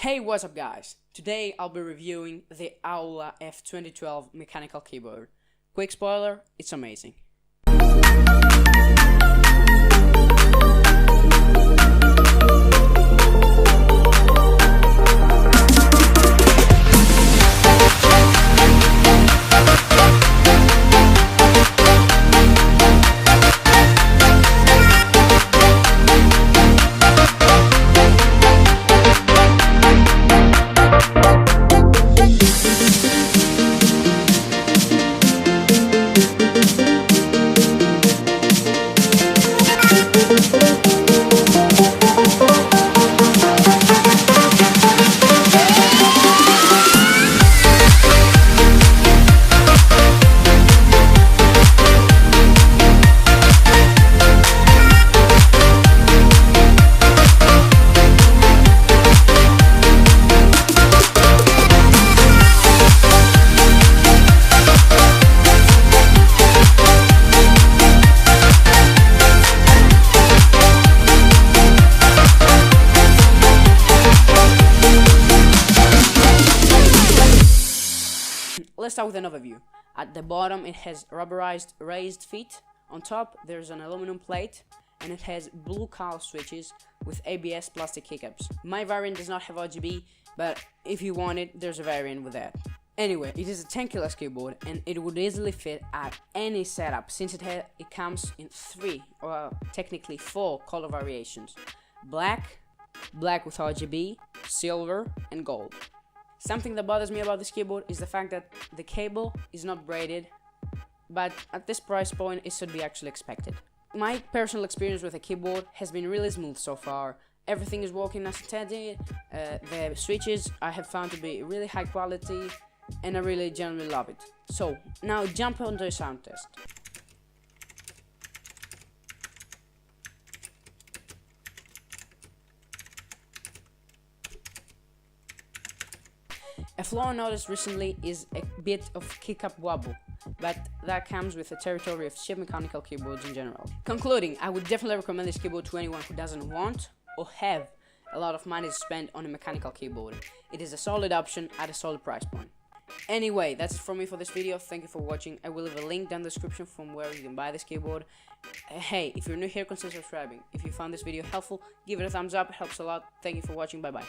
Hey, what's up guys? Today I'll be reviewing the Aula F2012 mechanical keyboard. Quick spoiler, it's amazing. Let's start with an overview. At the bottom it has rubberized raised feet. On top there's an aluminum plate and it has blue color switches with ABS plastic keycaps. My variant does not have RGB, but if you want it, there's a variant with that. Anyway, it is a 10 kg keyboard and it would easily fit at any setup since it comes in 3 or technically 4 color variations: black, black with RGB, silver and gold. Something that bothers me about this keyboard is the fact that the cable is not braided, but at this price point it should be actually expected. My personal experience with the keyboard has been really smooth so far. Everything is working as intended. The switches I have found to be really high quality and I really genuinely love it. So now jump onto a sound test. A flaw I noticed recently is a bit of keycap wobble, but that comes with the territory of cheap mechanical keyboards in general. Concluding, I would definitely recommend this keyboard to anyone who doesn't want or have a lot of money to spend on a mechanical keyboard. It is a solid option at a solid price point. Anyway, that's it from me for this video. Thank you for watching. I will leave a link down the description from where you can buy this keyboard. Hey, if you're new here, consider subscribing. If you found this video helpful, give it a thumbs up, it helps a lot. Thank you for watching, bye bye.